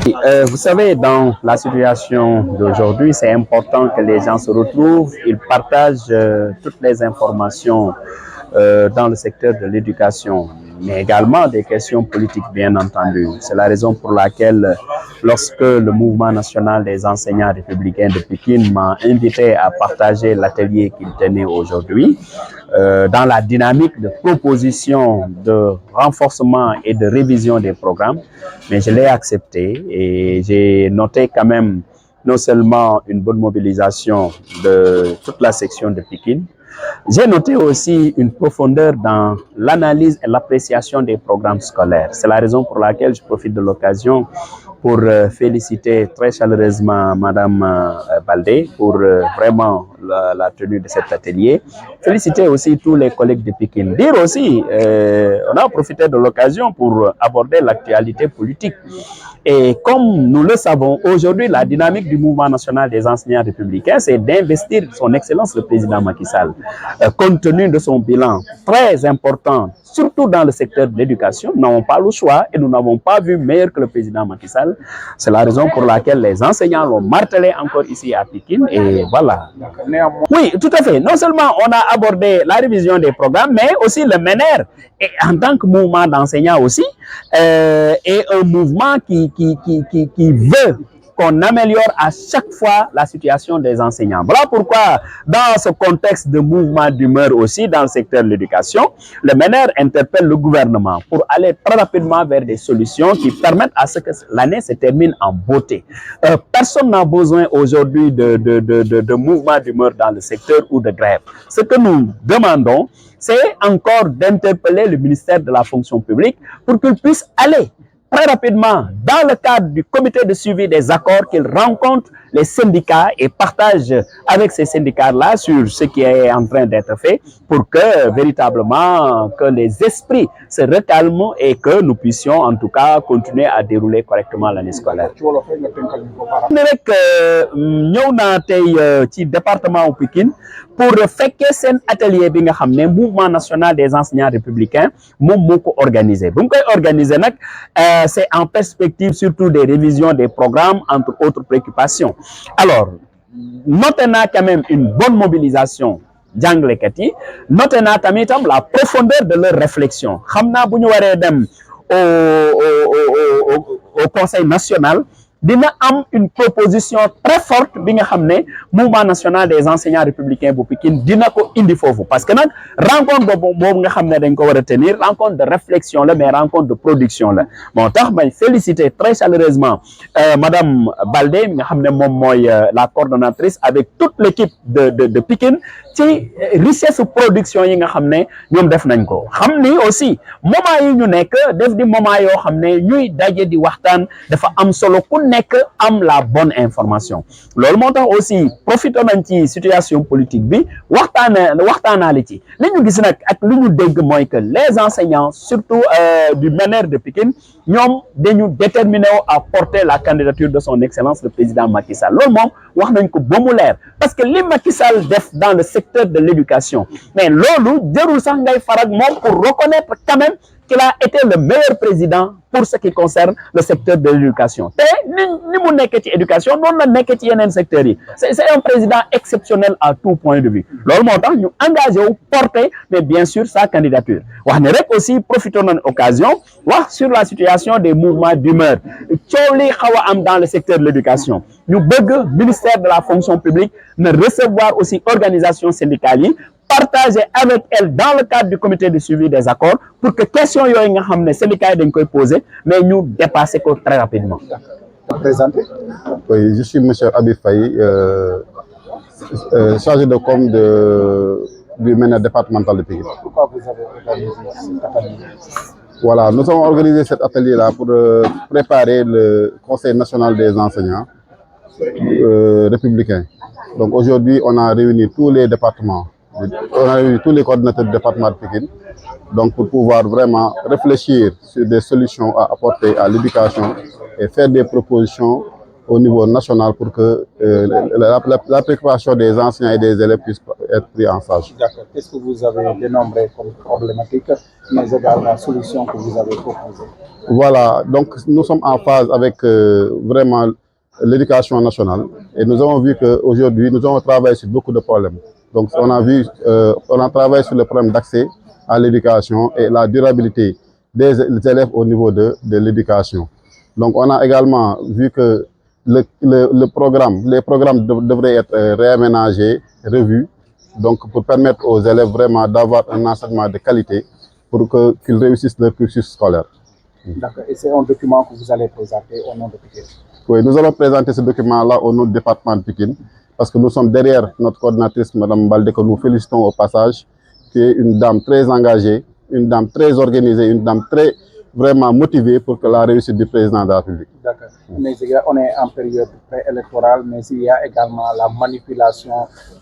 Vous savez, dans la situation d'aujourd'hui, c'est important que les gens se retrouvent, ils partagent toutes les informations dans le secteur de l'éducation, mais également des questions politiques, bien entendu. C'est la raison pour laquelle, lorsque le mouvement national des enseignants républicains de Pékin m'a invité à partager l'atelier qu'il tenait aujourd'hui, dans la dynamique de proposition, de renforcement et de révision des programmes, mais je l'ai accepté et j'ai noté quand même non seulement une bonne mobilisation de toute la section de Pékin, j'ai noté aussi une profondeur dans l'analyse et l'appréciation des programmes scolaires. C'est la raison pour laquelle je profite de l'occasion pour féliciter très chaleureusement Madame Baldé pour vraiment la tenue de cet atelier. Féliciter aussi tous les collègues de Pékin. Dire aussi, on a profité de l'occasion pour aborder l'actualité politique. Et comme nous le savons, aujourd'hui, la dynamique du mouvement national des enseignants républicains, c'est d'investir son Excellence le président Macky Sall. Compte tenu de son bilan très important, surtout dans le secteur de l'éducation, nous n'avons pas le choix et nous n'avons pas vu meilleur que le président Macky Sall. C'est la raison pour laquelle les enseignants l'ont martelé encore ici à Pékin. Et voilà. Oui, tout à fait. Non seulement on a abordé la révision des programmes, mais aussi le MENER, et en tant que mouvement d'enseignants aussi, est un mouvement qui veut qu'on améliore à chaque fois la situation des enseignants. Voilà pourquoi, dans ce contexte de mouvement d'humeur aussi dans le secteur de l'éducation, le MENER interpelle le gouvernement pour aller très rapidement vers des solutions qui permettent à ce que l'année se termine en beauté. Personne n'a besoin aujourd'hui de mouvement d'humeur dans le secteur ou de grève. Ce que nous demandons, c'est encore d'interpeller le ministère de la fonction publique pour qu'il puisse aller très rapidement dans le cadre du comité de suivi des accords, qu'il rencontre les syndicats et partage avec ces syndicats-là sur ce qui est en train d'être fait pour que véritablement que les esprits se recalment et que nous puissions en tout cas continuer à dérouler correctement l'année scolaire. Ñëw naa tey ci département au Pékin pour fekkee seen atelier bi nga xam ne mouvement national des enseignants républicains moom moo ko organisé bu mu koy organisé nag c'est en perspective surtout des révisions des programmes entre autres préoccupations. Alors noté naa quand même une bonne mobilisation jàngalekat yi, noté naa tamitam la profondeur de leur réflexion. Xam naa bu ñu waree dem au conseil national dina am une proposition très forte bi nga xam ne mouvement national des enseignants républicains bu Pékin dina ko indi foofu parce que nag rencontre boobu nga xam ne dañ ko war a tenir rencontre de réflexion la mais rencontre de production la moo tax may féliciter très chaleureusement Madame Baldé nga xam ne moom mooy la coordonnatrice avec toute l'équipe de Pékin ci richesse production yi nga xam ne ñoom def nañ ko xam ni aussi moment yi ñu nekk def di moment yoo xam ne ñuy daje di waxtaan dafa am solo ku nekk am la bonne information loolu moo tax aussi profité nañ ci situation politique bi waxtaanaale ci li ñu gis nag ak li ñu dégg mooy que les enseignants surtout du MENER de Pékin ñoom dañu déterminé à porter la candidature de son excellence le président Macky Sall loolu moom wax nañ ko ba mu leer parce que li Macky Sall def dans le secteur de l'éducation mais loolu jërul sax ngay farag moom pour reconnaître quand même qu'il a été le meilleur président pour ce qui concerne le secteur de l'éducation. Te ni mu nekk ci éducation noonu la nekk ci yeneen secteurs yi. C'est un président exceptionnel à tout point de vue. Loolu moo tax ñu engagé wu porter mais bien sûr sa candidature. Wax ne rek aussi profitons d'une occasion wax sur la situation des mouvements d'humeur. Coow li xaw a am dans le secteur de l'éducation. Ñu bëgg ministère de la fonction publique na recevoir aussi organisation syndicale yi partager avec elle dans le cadre du comité de suivi des accords pour que question yooyu nga xam ne syndicats yi dañ koy poser mais ñu dépasser ko très rapidement. Présenté. Oui, je suis monsieur Habib Faye, chargé de com du MENER départemental de Pékin. Pourquoi vous avez organisé cet atelier? Voilà, nous avons organisé cet atelier-là pour préparer le Conseil national des enseignants républicains. Donc aujourd'hui, on a réuni tous les départements. On a eu tous les coordinateurs du département de Pékin, donc pour pouvoir vraiment réfléchir sur des solutions à apporter à l'éducation et faire des propositions au niveau national pour que la préoccupation des enseignants et des élèves puisse être prise en charge. D'accord. Qu'est-ce que vous avez dénombré comme problématique, mais également la solution que vous avez proposée? Voilà, donc nous sommes en phase avec vraiment l'éducation nationale et nous avons vu qu'aujourd'hui, nous avons travaillé sur beaucoup de problèmes. Donc on a travaillé sur le problème d'accès à l'éducation et la durabilité des élèves au niveau de l'éducation. Donc on a également vu que les programmes devraient être réaménagés, revus, donc pour permettre aux élèves vraiment d'avoir un enseignement de qualité pour qu'ils réussissent leur cursus scolaire. D'accord. Et c'est un document que vous allez présenter au nom de Pikine? Oui, nous allons présenter ce document-là au nom du département de Pikine parce que nous sommes derrière notre coordinatrice, Mme Baldé, que nous félicitons au passage, qui est une dame très engagée, une dame très organisée, une dame très vraiment motivée pour que la réussite du président de la République. D'accord. Mais on est en période préélectorale, mais il y a également la manipulation.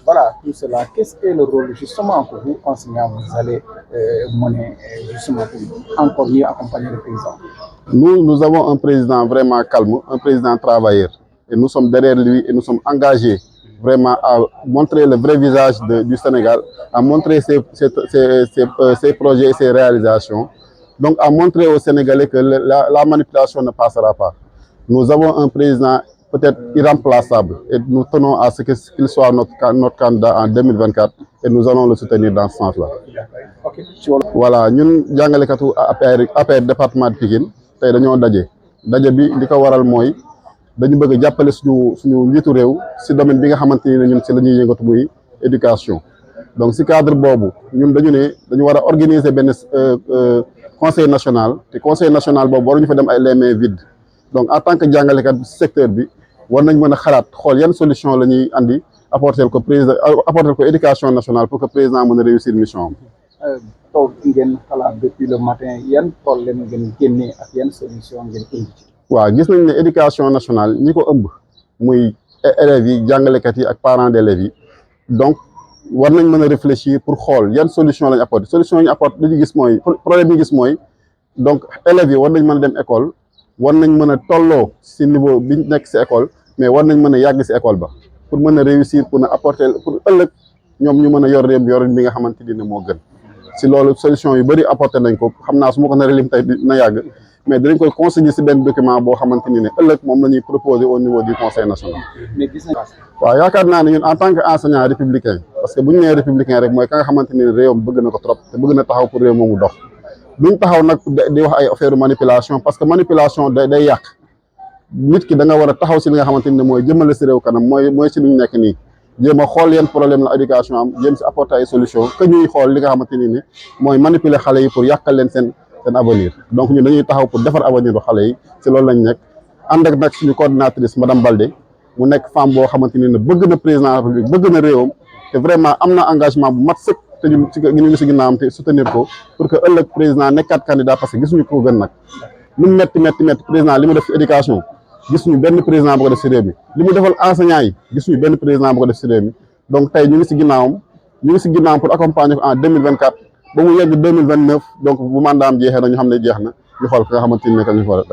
Voilà, tout cela. Qu'est-ce que le rôle justement que vous, enseignants, vous allez mener justement pour encore mieux accompagner le président? Nous avons un président vraiment calme, un président travailleur. Et nous sommes derrière lui et nous sommes engagés vraiment à montrer le vrai visage du Sénégal, à montrer ses projets et ses réalisations. Donc à montrer aux Sénégalais que la manipulation ne passera pas. Nous avons un président peut-être irremplaçable et nous tenons à ce qu'il soit notre candidat en 2024 et nous allons le soutenir dans ce sens-là. Okay. Voilà, ñun jàngalekatu APR département de Pikine tey dañoo daje bi li ko waral mooy dañu bëgg jàppale suñu njiitu réew si domaine bi nga xamante ni ñun si la ñuy yëngatu muy éducation. Donc si cadre boobu ñun dañu war a organiser benn conseil national te conseil national boobu waruñu fa dem ay les mains vides. Donc en tant que jàngalekat secteur bi war nañ mën a xalaat xool yan solution la ñuy andi apporter ko éducation nationale pour que président mën a réussir mission am. toog ngeen xalaat depuis le matin yan problème ngeen génnee ak yan solution ngeen indi ci? waaw gis nañ ne éducation nationale ñi ko ëmb muy élèves yi jàngalekat yi ak parents d'élèves yi donc war nañ mën a réfléchir pour xool yan solution lañ apporter solution yi ñu apporter li ñu gis mooy problème yi gis mooy donc élèves yi war nañ mën a dem école war nañ mën a tolloo si niveau bi nekk si école mais war nañ mën a yàgg si école ba pour mën a réussir pour apporter pour ëllëg ñoom ñu mën a yor réew yorin bi nga xamante ni moo gën si loolu solution yu bëri apporter nañ ko xam naa su ma ko naree lim tey dina yàgg mais dinañ koy consigner si benn document boo xamante ni ne ëllëg moom la ñuy proposer au niveau du conseil national. waaw yaakaar naa ne ñun en tant que enseignant républicain parce que bu ñu nee républicain rek mooy ka nga xamante ni réewam bëgg na ko trop te bëgg na taxaw pour réew moomu dox duñ taxaw nag di wax ay affaire manipulation parce que manipulation day yàq nit ki da nga war a taxaw si li nga xamante ni mooy jëmale si réew kanam mooy si lu ñu nekk nii jéem a xool yan problème la éducation am jéem si apporter ay solution que ñuy xool li nga xamante ni ne mooy manipuler xale yi pour yàqal leen seen avenir donc ñun dañuy taxaw pour defar avenir bu xale yi si loolu lañ nekk ànd ak nag suñu coordinatrice madame Baldé mu nekk femme boo xamante ni ne bëgg na président de la République bëgg na réewam te vraiment am na engagement bu mat sëkk te ñu ngi si ginnaawam te soutenir ko pour que ëllëg président nekkaat candidat parce que gisuñu ko gën nag lu mu métti président li mu def si éducation gisuñu benn président bu ko def si réew mi li mu defal enseignants yi gisuñu benn président bu ko def si réew mi donc tey ñu ngi si ginnaawam pour accompagner ko en 2024 ba mu yegg 2029 donc bu mandaam jeexee na ñu xam ne jeex na ñu xool ka nga xamante ni que ñu xool